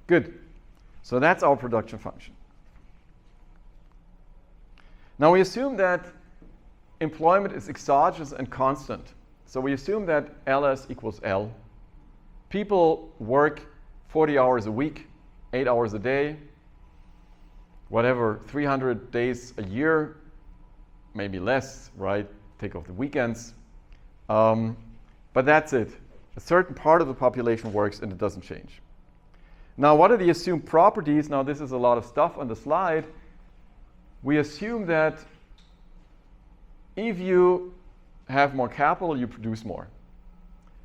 Good. So that's our production function. Now we assume that employment is exogenous and constant. So we assume that LS equals L. People work 40 hours a week, 8 hours a day, whatever, 300 days a year, maybe less, right? Take off the weekends. But that's it. A certain part of the population works and it doesn't change. Now, what are the assumed properties? Now, this is a lot of stuff on the slide. We assume that if you have more capital, you produce more.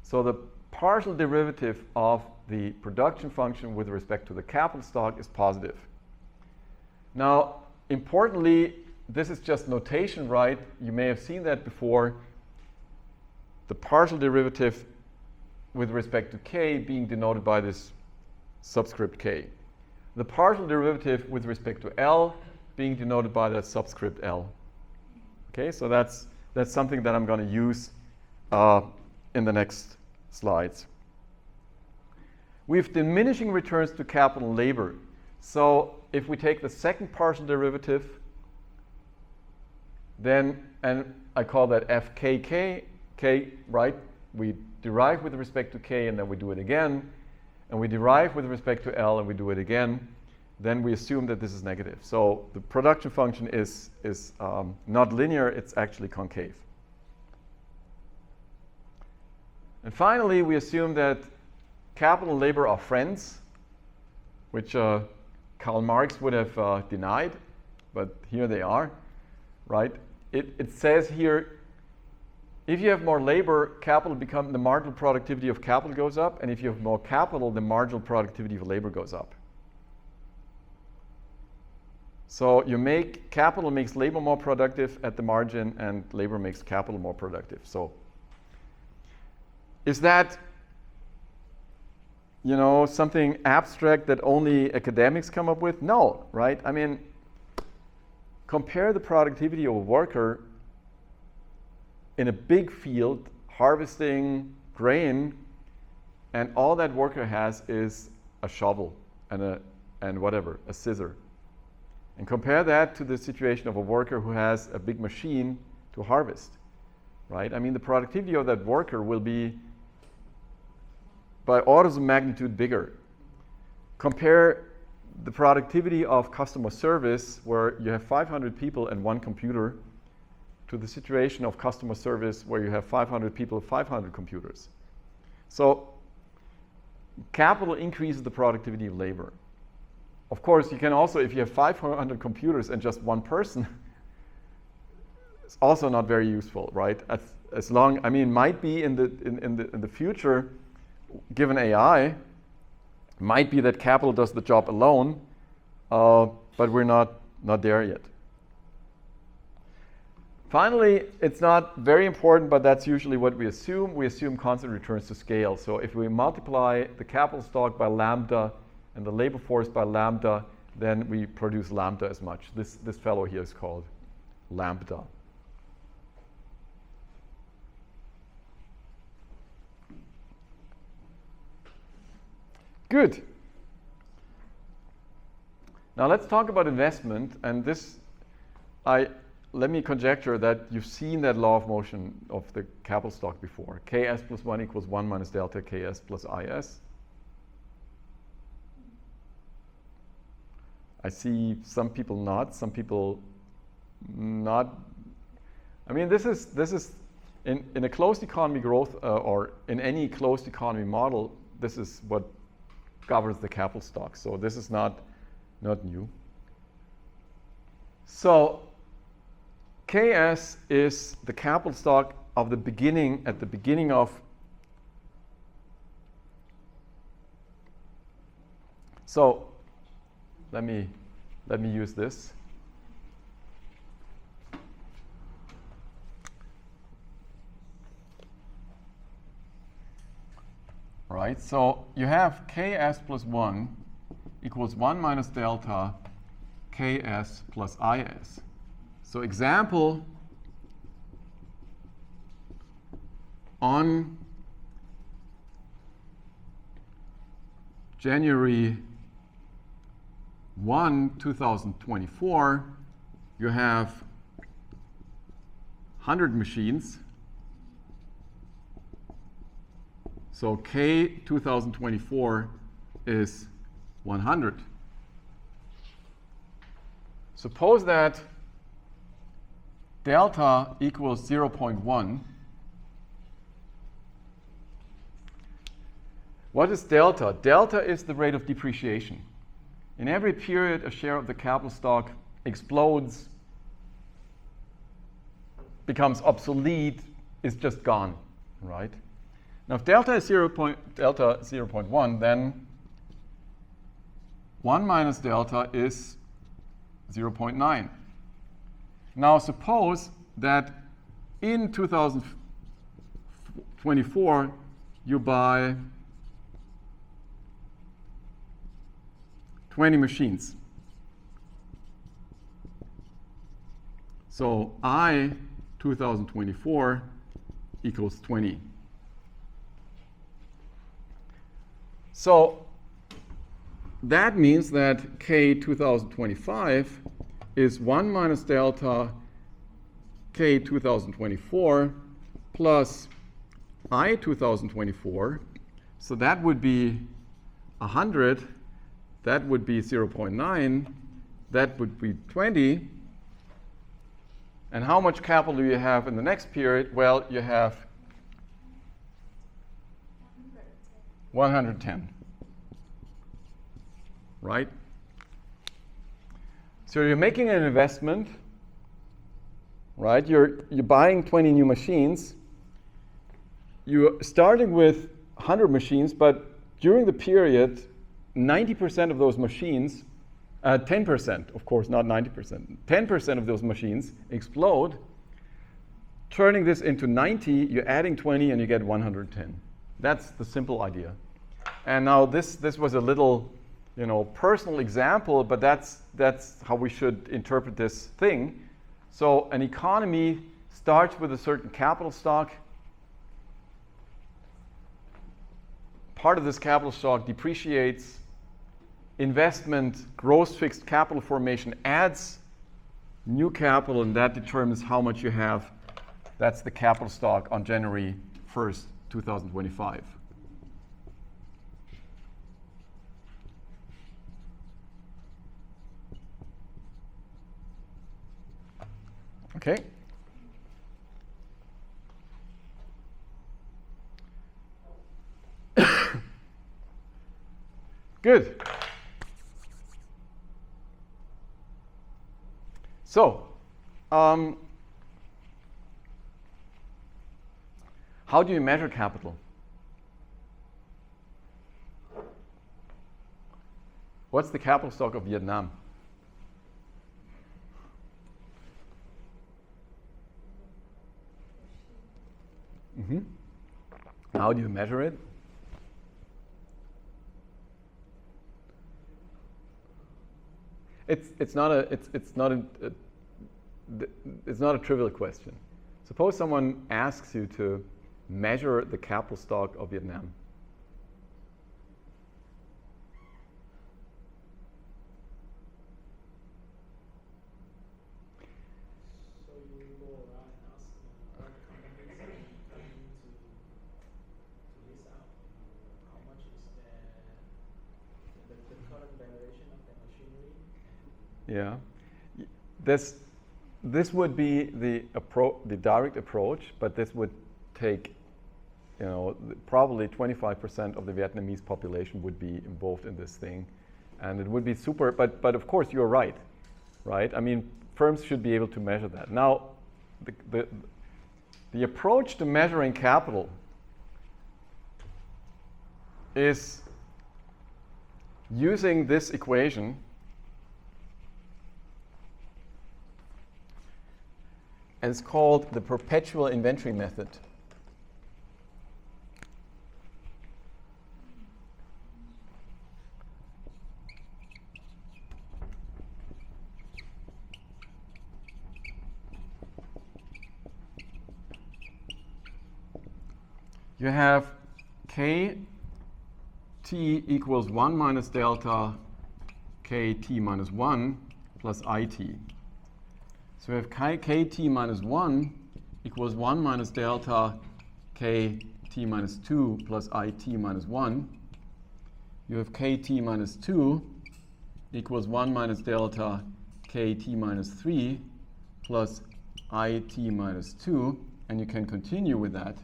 So the partial derivative of the production function with respect to the capital stock is positive. Now, importantly, this is just notation, right? You may have seen that before. The partial derivative with respect to k being denoted by this subscript k. The partial derivative with respect to L being denoted by that subscript L. Okay, so that's something that I'm going to use in the next slides. We have diminishing returns to capital and labor. So if we take the second partial derivative, then, and I call that fkk, k, right? We derive with respect to k and then we do it again. And we derive with respect to L and we do it again. Then we assume that this is negative. So the production function is not linear, it's actually concave. And finally, we assume that capital and labor are friends, which Karl Marx would have denied, but here they are, right? It says here, if you have more labor, the marginal productivity of capital goes up, and if you have more capital, the marginal productivity of labor goes up. So capital makes labor more productive at the margin, and labor makes capital more productive. So is that, something abstract that only academics come up with? No, right? I mean, compare the productivity of a worker in a big field harvesting grain, and all that worker has is a shovel and a scissor. And compare that to the situation of a worker who has a big machine to harvest, right? I mean, the productivity of that worker will be by orders of magnitude bigger. Compare the productivity of customer service, where you have 500 people and one computer, to the situation of customer service where you have 500 people, 500 computers. So capital increases the productivity of labor. Of course, you can also, if you have 500 computers and just one person, it's also not very useful, right? Might be in the future, given AI, might be that capital does the job alone, but we're not there yet. Finally, it's not very important, but that's usually what we assume. We assume constant returns to scale. So if we multiply the capital stock by lambda and the labor force by lambda, then we produce lambda as much. This fellow here is called lambda. Good. Now let's talk about investment, and let me conjecture that you've seen that law of motion of the capital stock before. Ks plus 1 equals 1 minus delta Ks plus Is. I see some people not, some people not. I mean, this is in a closed economy growth, or in any closed economy model, this is what governs the capital stock. So this is not new. So Ks is the capital stock of the beginning, at the beginning of. So let me use this. All right, so you have Ks plus 1 equals 1 minus delta Ks plus Is. So example, on January 2024, you have 100 machines. So K 2024 is 100. Suppose that delta equals 0.1. What is delta? Delta is the rate of depreciation. In every period, a share of the capital stock explodes, becomes obsolete, is just gone, right? Now, if delta is 0.1, then 1 minus delta is 0.9. Now, suppose that in 2024, you buy 20 machines. So I 2024 equals 20. So that means that K 2025 is 1 minus delta K 2024 plus I 2024. So that would be 100. That would be 0.9. That would be 20. And how much capital do you have in the next period? Well, you have 110. Right? So you're making an investment, right? You're buying 20 new machines. You're starting with 100 machines, but during the period, 90% of those machines, 10%, of course, not 90%, 10% of those machines explode. Turning this into 90, you're adding 20 and you get 110. That's the simple idea. And now this was a little, personal example, but that's how we should interpret this thing. So an economy starts with a certain capital stock. Part of this capital stock depreciates. Investment, gross fixed capital formation adds new capital, and that determines how much you have. That's the capital stock on January 1st, 2025. Okay. Good. So, how do you measure capital? What's the capital stock of Vietnam? How do you measure it? It's not a trivial question. Suppose someone asks you to measure the capital stock of Vietnam. So you go around and ask all the companies that are coming to list out how much is the current valuation of the machinery. Yeah, this would be the direct approach, but this would take, probably 25% of the Vietnamese population would be involved in this thing, and it would be super. But of course, you're right. I mean, firms should be able to measure that. Now, the approach to measuring capital is using this equation. And it's called the perpetual inventory method. You have K T equals 1 minus delta kt minus 1 plus it. So we have kt minus 1 equals 1 minus delta kt minus 2 plus it minus 1. You have kt minus 2 equals 1 minus delta kt minus 3 plus it minus 2, and you can continue with that.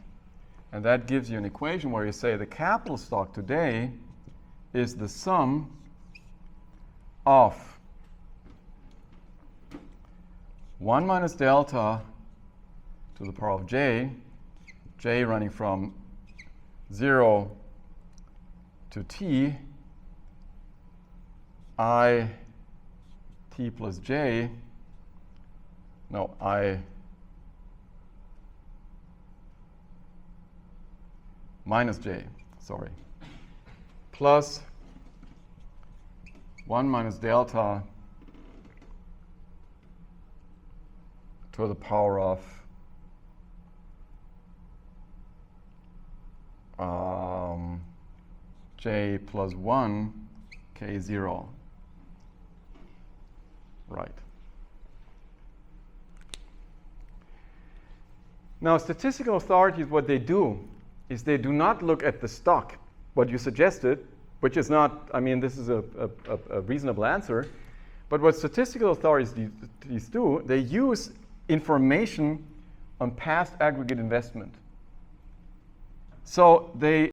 And that gives you an equation where you say the capital stock today is the sum of 1 minus delta to the power of j running from 0 to t, I t plus j, no, I minus j, sorry, plus 1 minus delta to the power of j plus 1 k0. Right. Now, statistical authorities, what they do is they do not look at the stock, what you suggested, which is not, I mean, this is a reasonable answer. But what statistical authorities do, they use information on past aggregate investment. So they